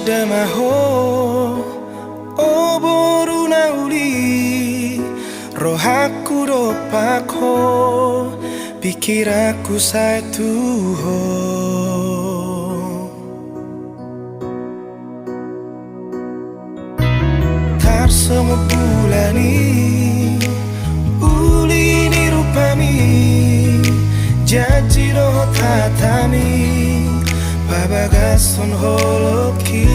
damaho oboru nauli rohaku dopakho pikiraku saituho tarsongo bulani ulini rupami jajiro tatami babagason holoki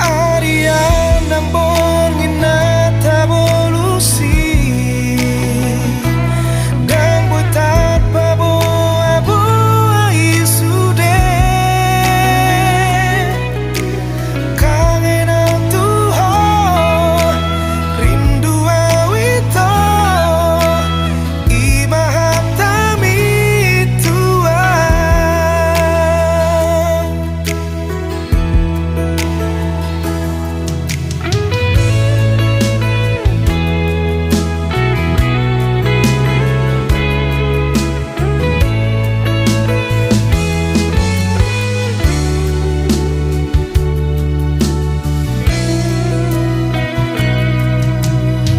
Arian nambongin natabolusi dan buat babo abu isude kangen tuho rindu awito imahatami tua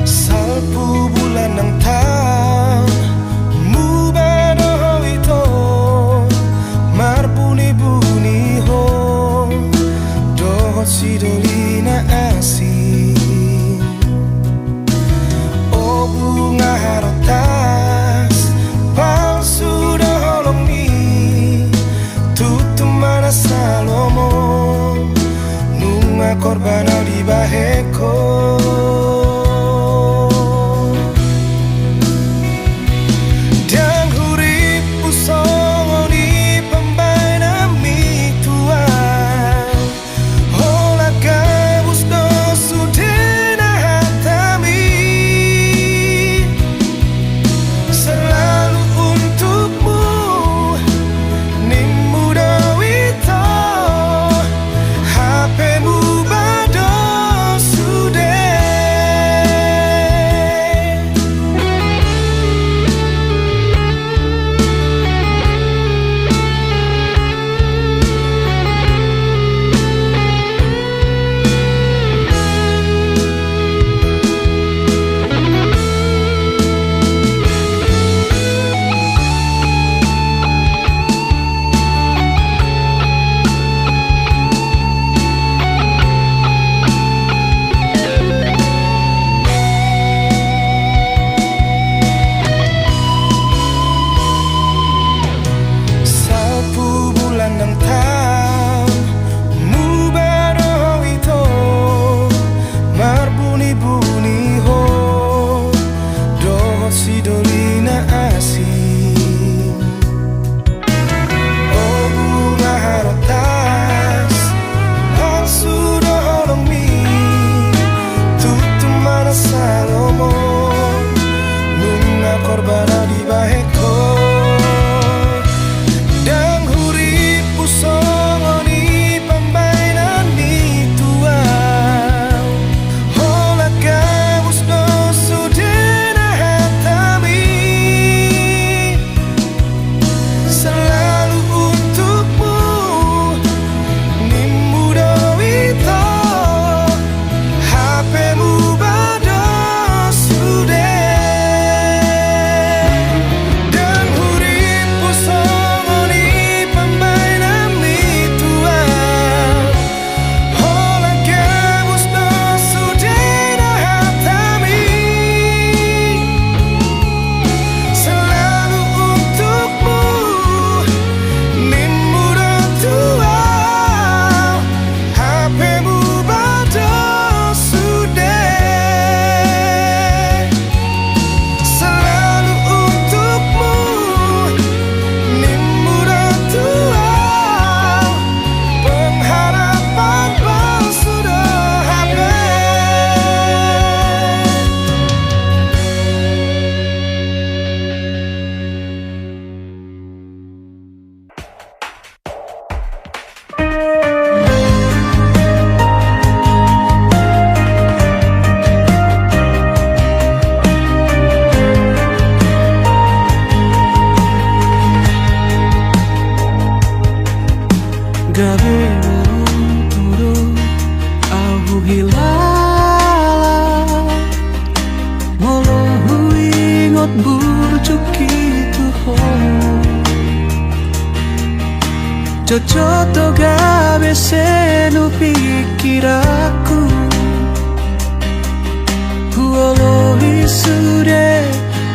salpu bulan ng taon mubano ito marbuni-buni ho dohot si dolina asin o bunga harotas palsu doholong ni tutumana salomo nunga korbanau di baheko dan huripku songo ni pambainami tua hola kabus do sudena hatami selalu untukmu nimmu dawito HP-mu bado sude salpu bulan ng taon mubaro ito marbuni-buni ho dohot si dolina asin o bunga harotas palsu doholong mi tutumana salomo nunga korbana di baheko dan huripku songo ni pambainami tua hola Jojoto gawe senu pikiraku Huolohi sude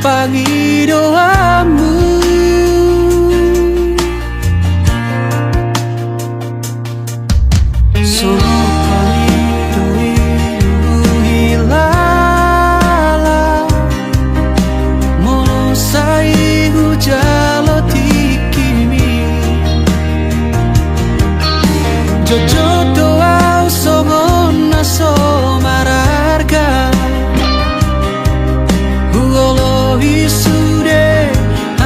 pangidoamu Sono pangido hilala Mono sai hujalo tikimi Jojoto au somona somararga Huolohi sude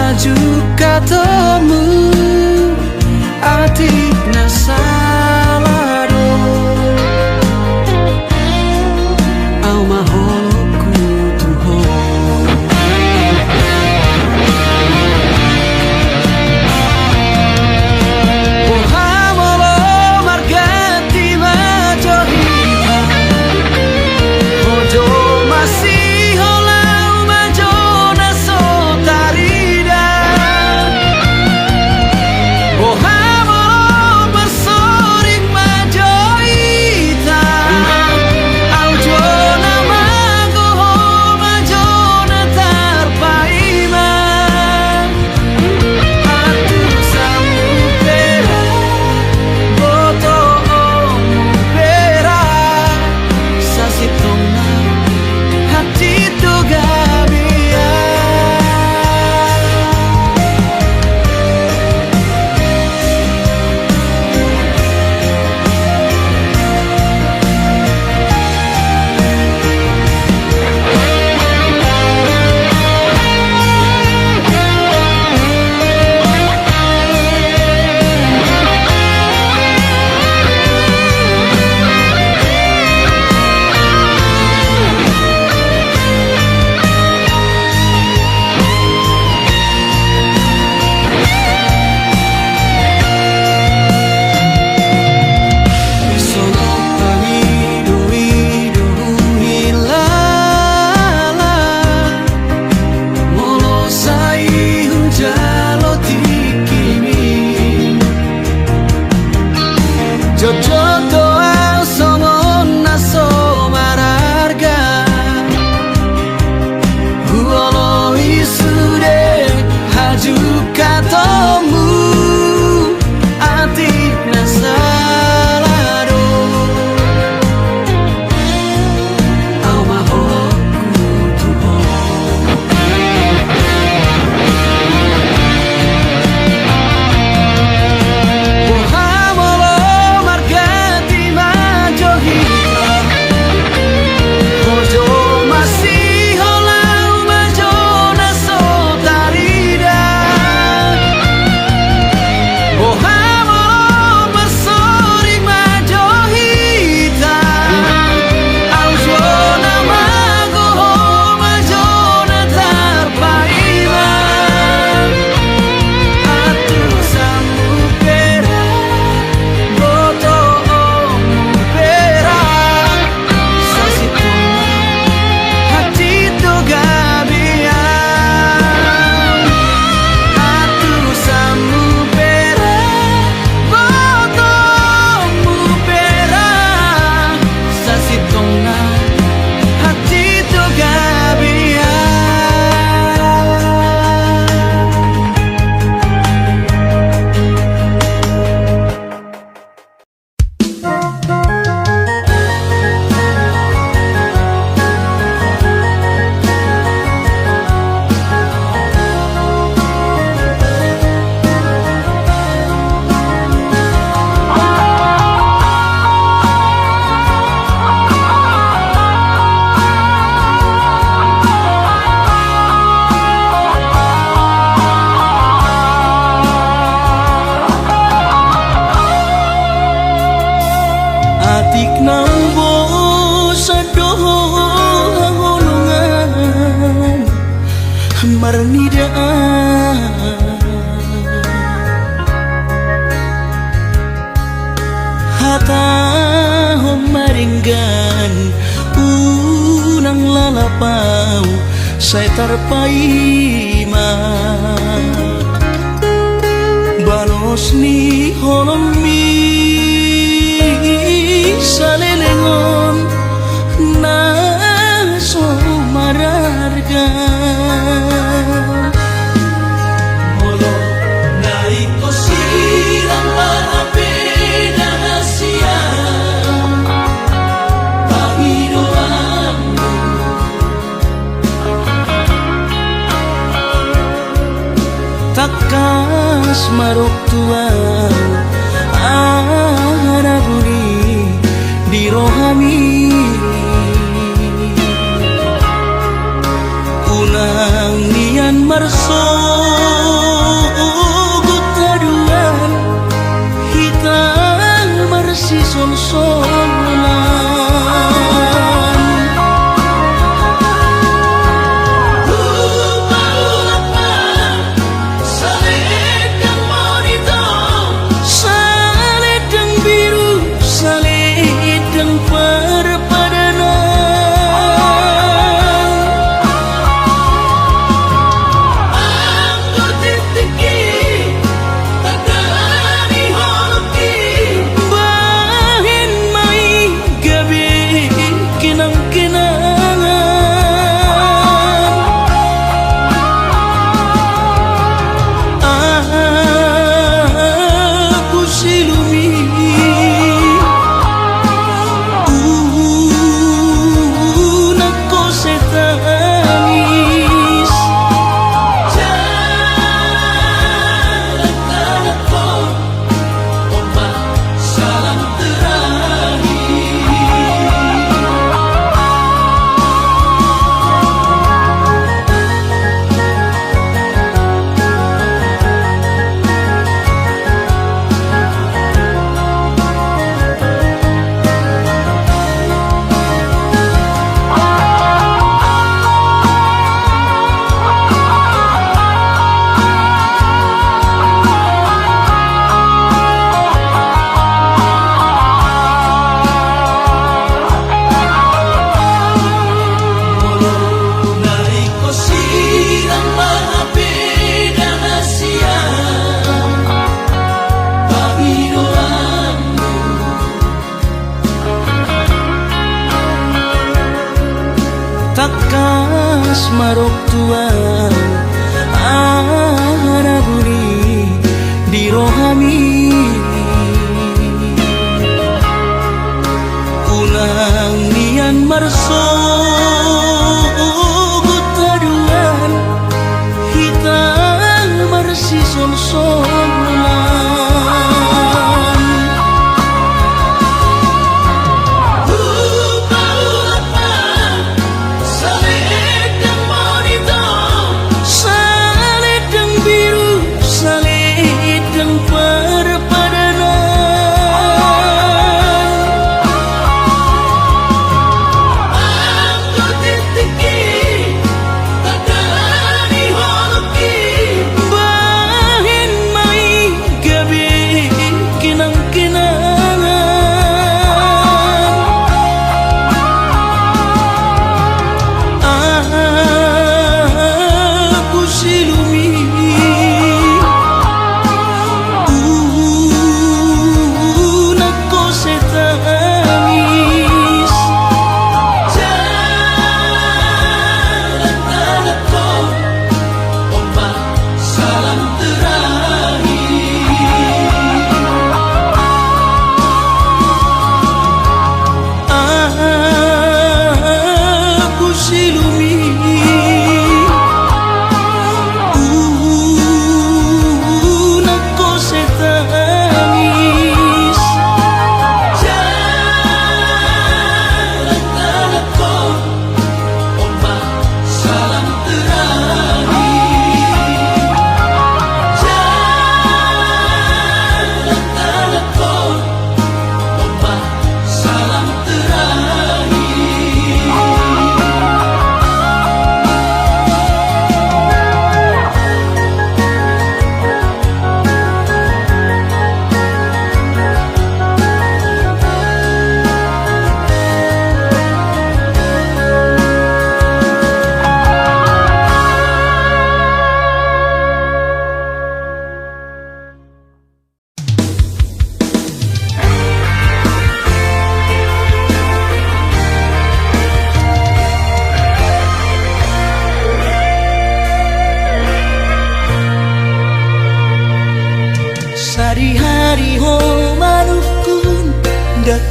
aju katamu Atik nasalado Au maholoku tuho Pohamolo margati majohita Ojo masih holau majona sotarida Pohamolo bersoring majohita Aujona magoho majona tarpaima Atu samupera Boto omupera Sasitona hati tu gabia Sono pangido hilala Molo sai hujalo tikimi Jojoto au somona somararga Huolohi sude haju katamu Atik nasalado Au maholoku tuho Pohamolo margati majohita Ojo masih holau majona sotarida Pohamolo bersoring majohita Aujona magoho majona tarpaima Atu samupera Boto omupera Sasitona hati tu gabia Atu samupera Boto omupera Sasitona hati tu gabia Atik nambo sadoho hangolongan marnidaan Hata homaringgan unang lalapau Saya tarpaima Bano Hosni holomi salelengon naso mararga molo naiko sirang marapeda nasia pagidoanmu takas marok tua arabuni di rohami unang nian marso gutaduan hitam marsi sol-solan takas marok tua arabuni di rohami unang nian marso gutaduan hitam marsi sol-solan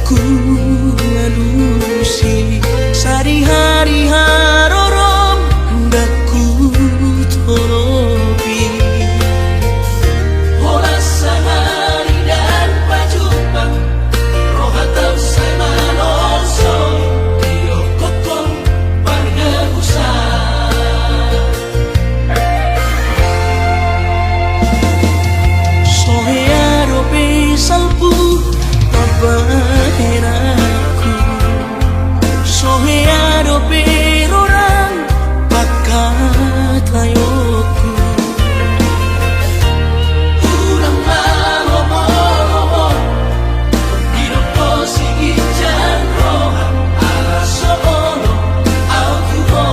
ku manusi sari-hari harorom hendak ku tolopi hola sehari dan pajupang rohatau sai manoso dio kokong parga usah sohearo salpu papaheraku sohearo perorang pakatayoku ulang malomo diroko sigijan rohan ala soono autuho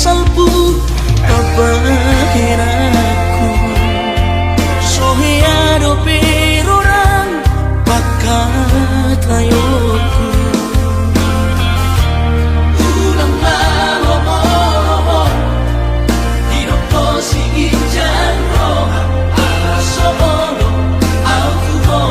salpu papaheraku sohearo perorang pakatayoku ulang malomo diroko sigijan rohan ala soono autuho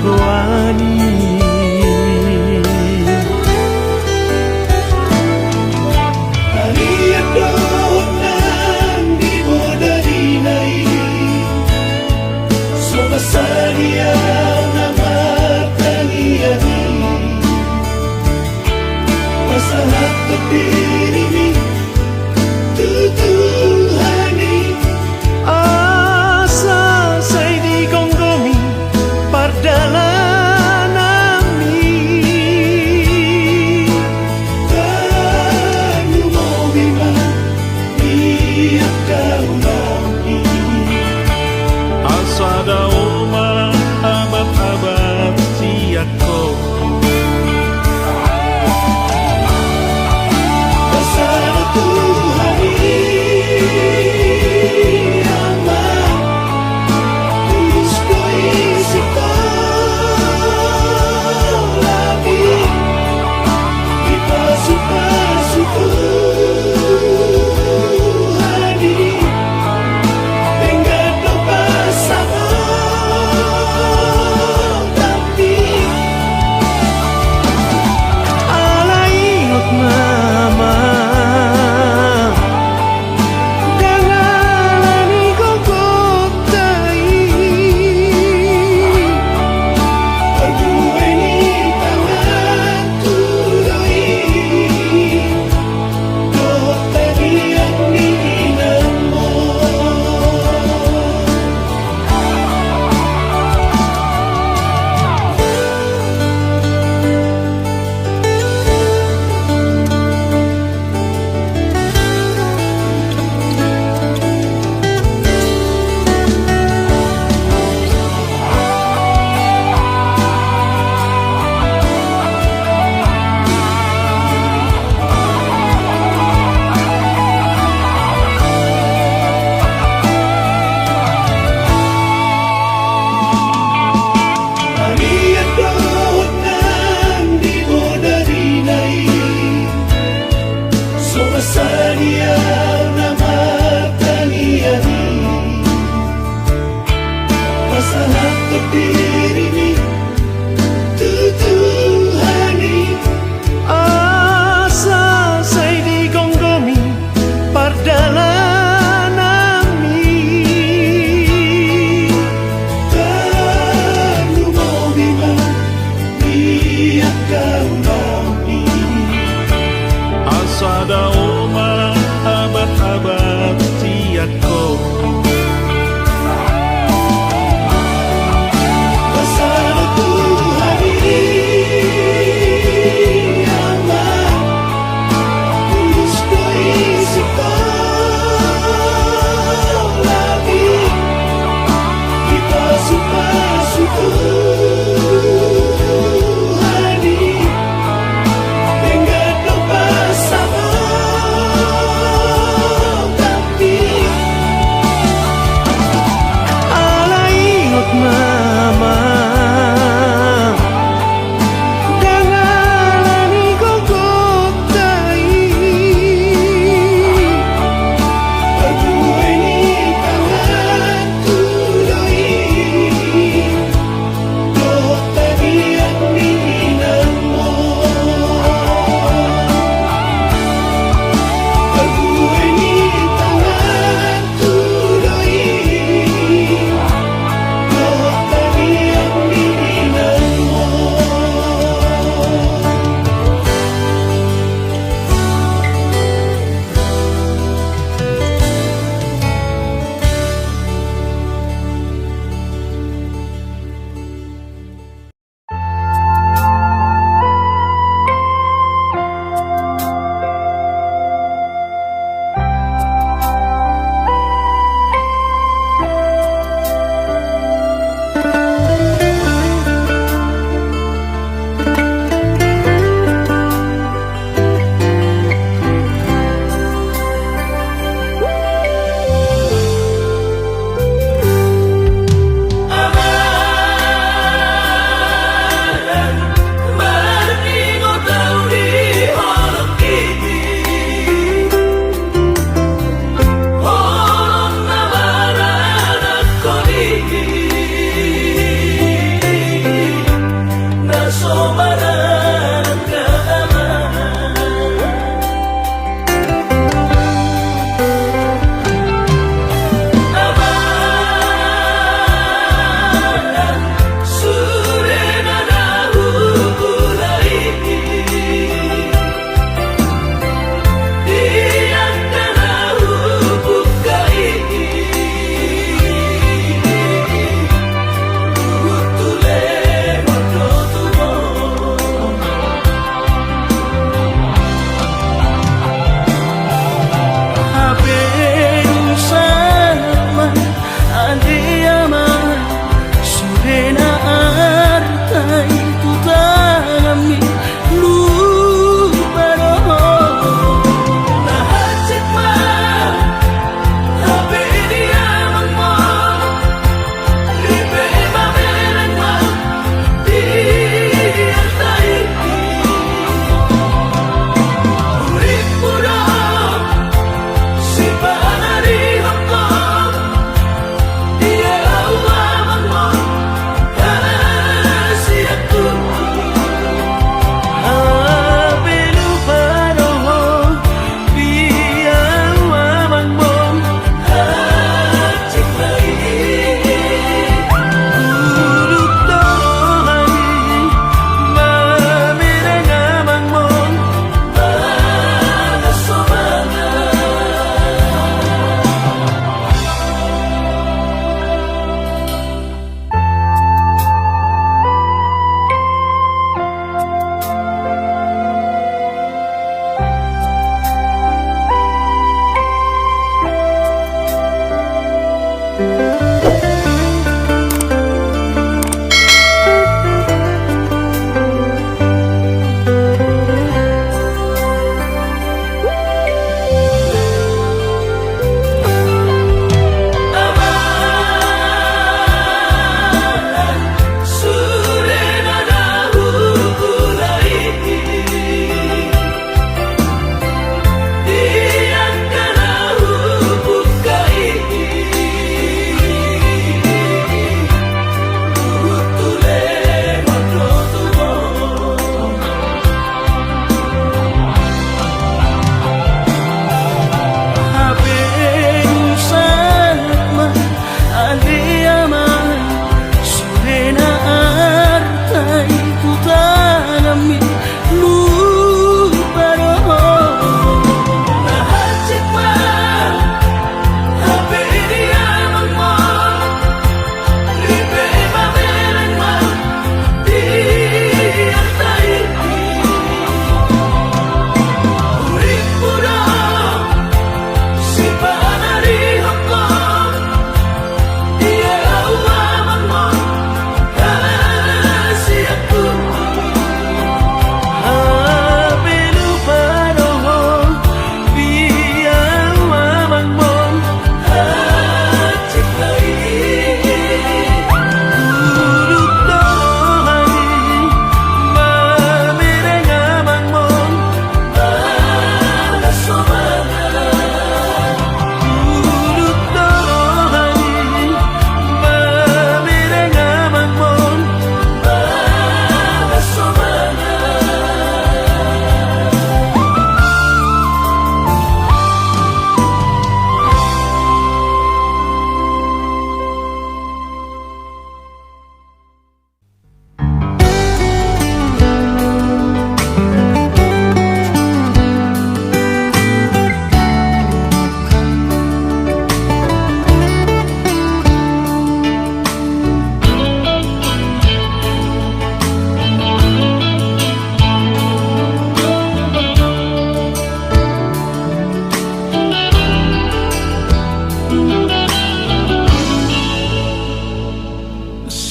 rohani. Sadia namatangiyani masalah tepirimi tutuhani asa say di gonggomi pardala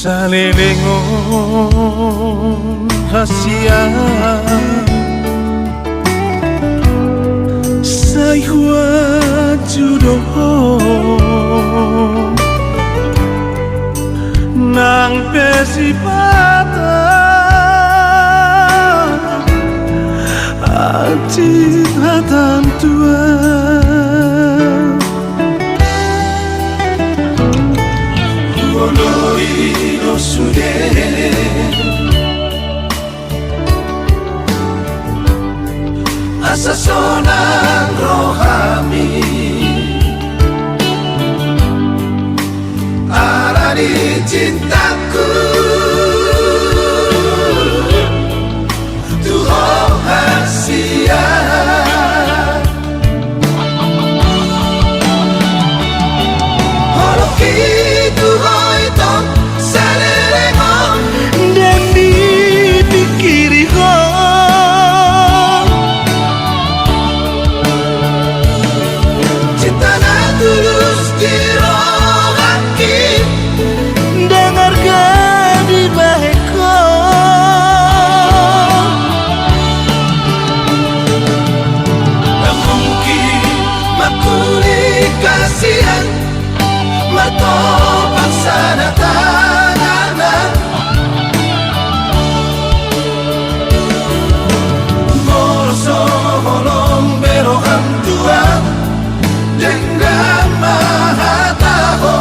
Salilingon rahasia Saywa jodoh Nang pesipata Ati hatan tua Woloi no sude Asa sonang rohami Arani cintaku Tuhan hasia Holoki Tuhan itu Salelengong Dan dipikiri Cinta na tulus di rohaki Dengarkan di baheko Tak mungkin makuli kasihan Mato paksana tanganan Moroso holong beroham Tuhan Dengan maha tahu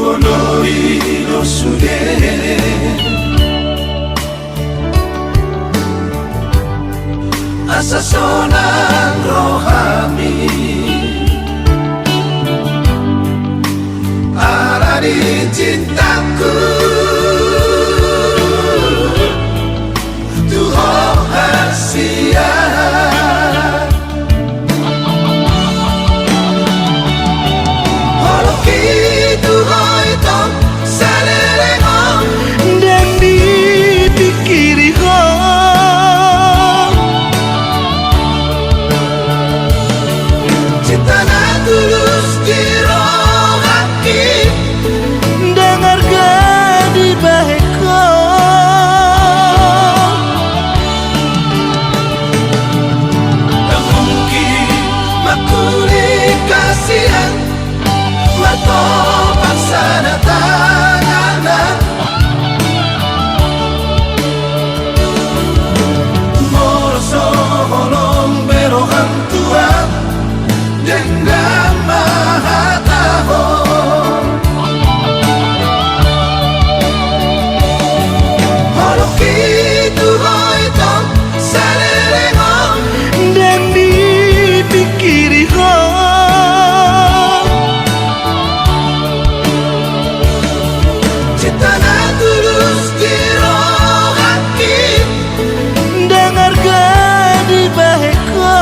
Woloi no sude Asa sonang rohami Arani cintaku Tuhan hasia Holoki Tuhan itu Salelengong Dan dipikiri Cinta na tulus di rohaki Dengarkan di baheko Tak mungkin makuli kasihan Mato paksana tanganan Moroso holong beroham Tuhan Dengan maha tahu Holoki Tuhan itu Salelengong Dan dipikiri Cinta na tulus di rohaki Dengarkan di baheko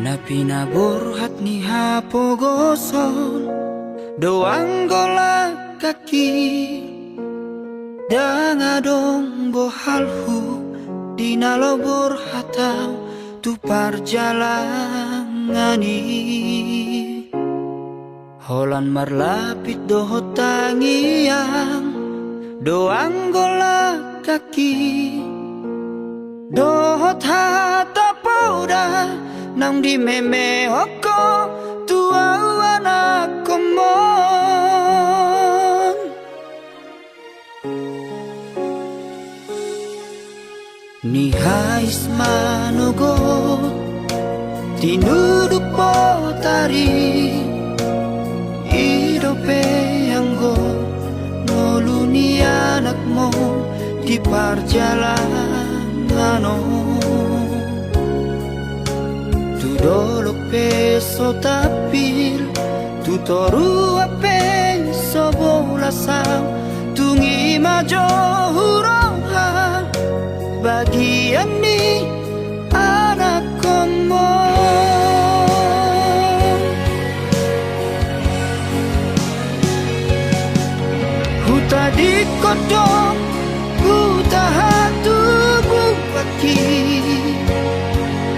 Na pinaburhat ni hapogoson doang golak kaki dangadong bohalhu dinalobor hatau tu parjalangani holan marlapit dohot tangiang doang golak kaki dohot hata pauda nang di meme hoko tua anak komon ni hais manogo tinuduk potari idope anggo noluni anakmu di perjalanan tu dolok peso tapil tu toru ape sobolasang tungi majo huroha bagian ni anak komo huta di kodong huta hatu bupaki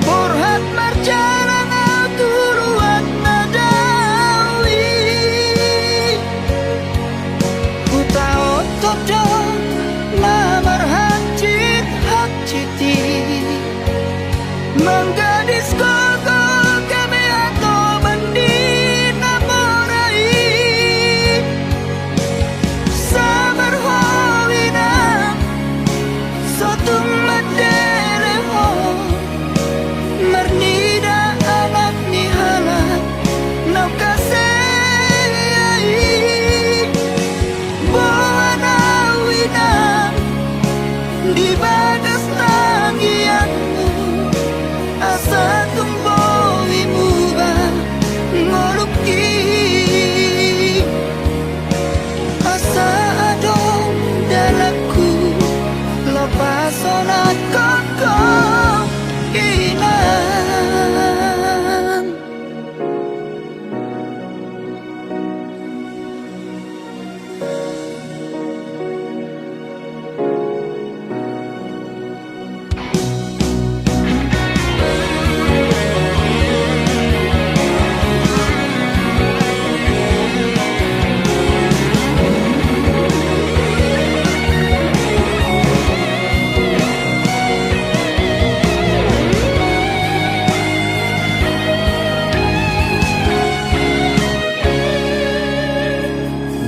borhat marjalan turuan nadawi huta otodo lamar hajit hak citi menggadis koko kami atau mendina morai sabar hawina sotung madeleho mernida anak ni halak nau kasei bawana wina di bagas tangianmu asa tumbowi muba ngoluki asa adong dalaku lopasonat koko inan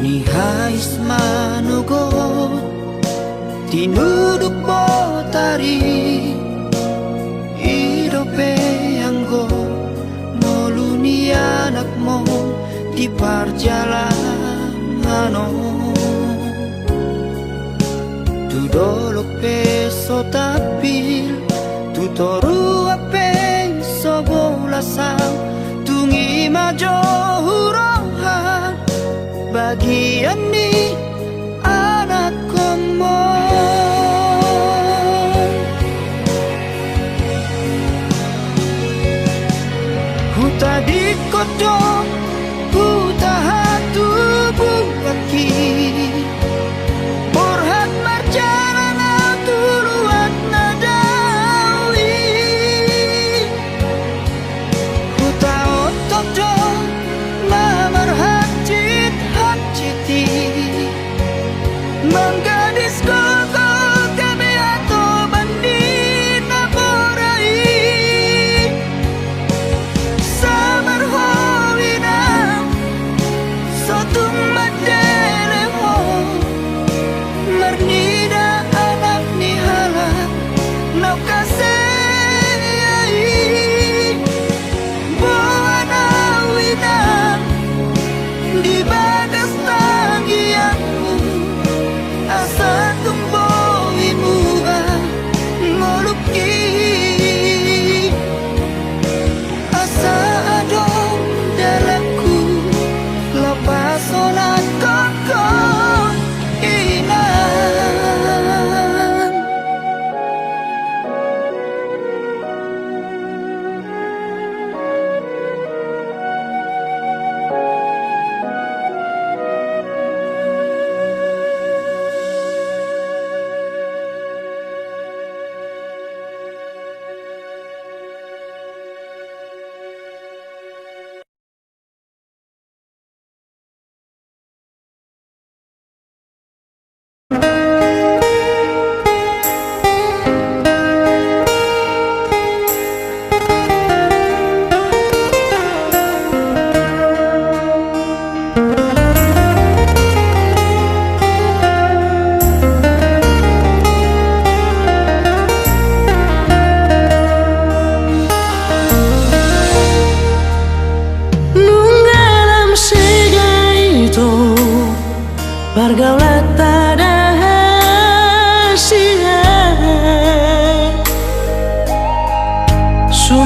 ni hais manogot tinuduk botari idope anggo noluni anakmu di perjalanan tu dolok peso tapil tu toru ape sobolasang tungi majo huroha bagian ni anak komo huta di kodong huta hatu bupaki borhat marjalan turuan nadawi huta otodo lamar hajit hak citi menggadis kau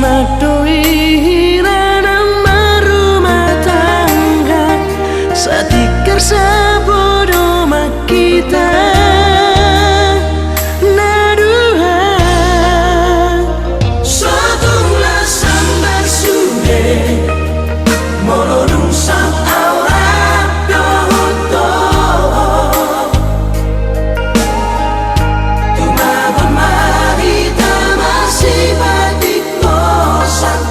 madoi nama rumah tangga satikar sabodo makita naduhan Sotunglah sambar sude Molodung sang aurat dohoto Tumagon marita masih batik kosak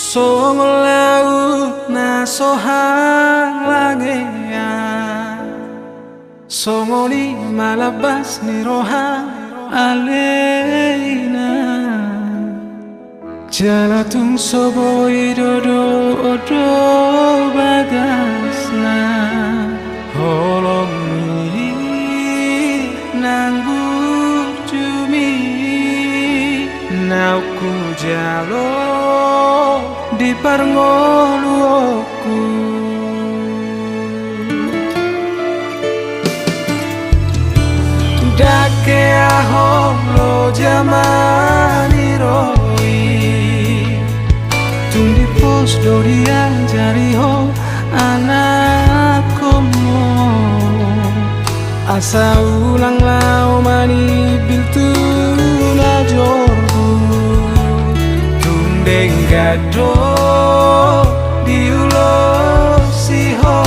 Song laut na sohang langea Songoni malabas ni rohang aleina Jalatung soboi dodo odo bagasna Holong mi nanggu jumi Nauku jalo di parngoluoku Dake ahong lo jamani roi Tung di pos dorian jari ho anakmu Asa ulang lau mani biltu la jorbu Tung gado diulo siho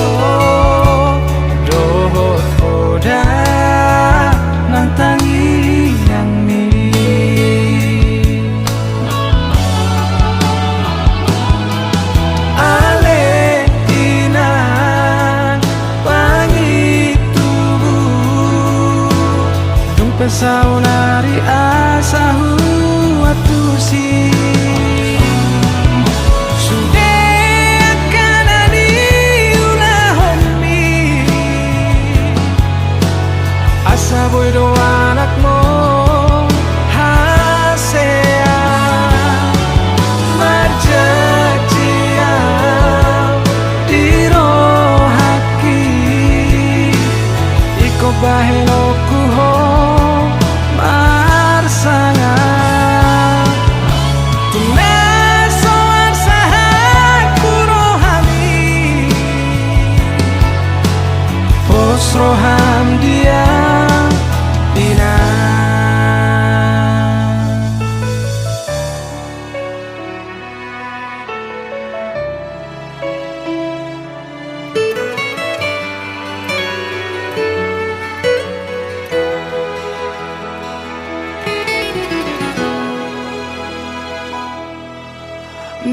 dohot oda nang tangi yang mi ale inang pangi tubuh dung pesau nari asahu atusi Saboy do anak mo hasea marjajia diro haki iko baheno kuho marsanga tunasoan sahaku rohani pos roham dia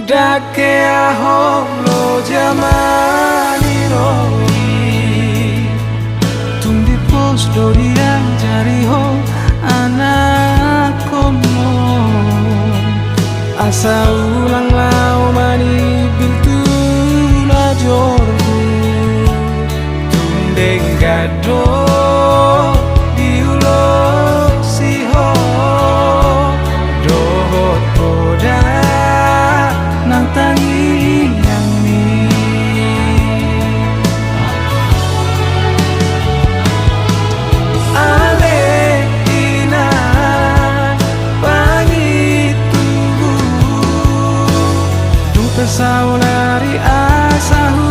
Dake ahong lo jamani roi Tung di pos dorian jari ho anakmu Asa ulang lau mani biltu la jorbu Tung gado diulo siho dohot oda nang tangi yang mi ale ina pangi tubuh dung pesau lari asahu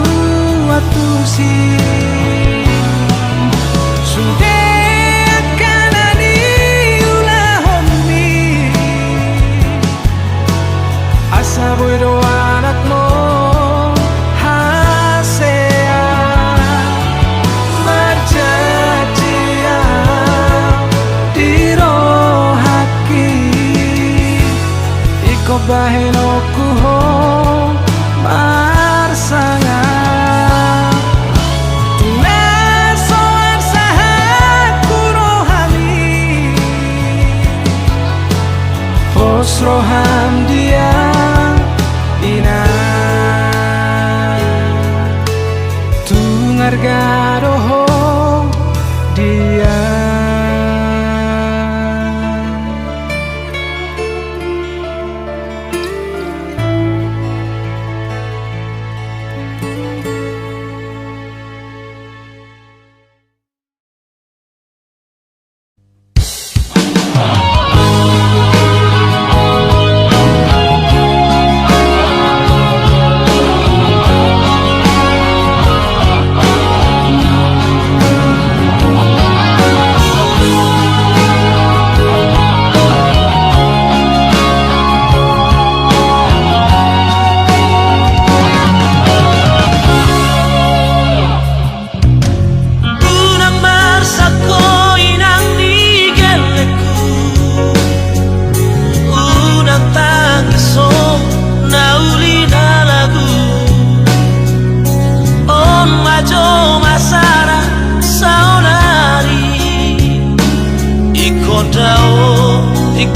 atusi sudah kanani ulah homi asa boy do anak mo hasea marjajia diro haki iko baheno kuho marsanga tunasoan sahaku rohani pos roham dia ina tungar gadoho dia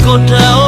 tergoda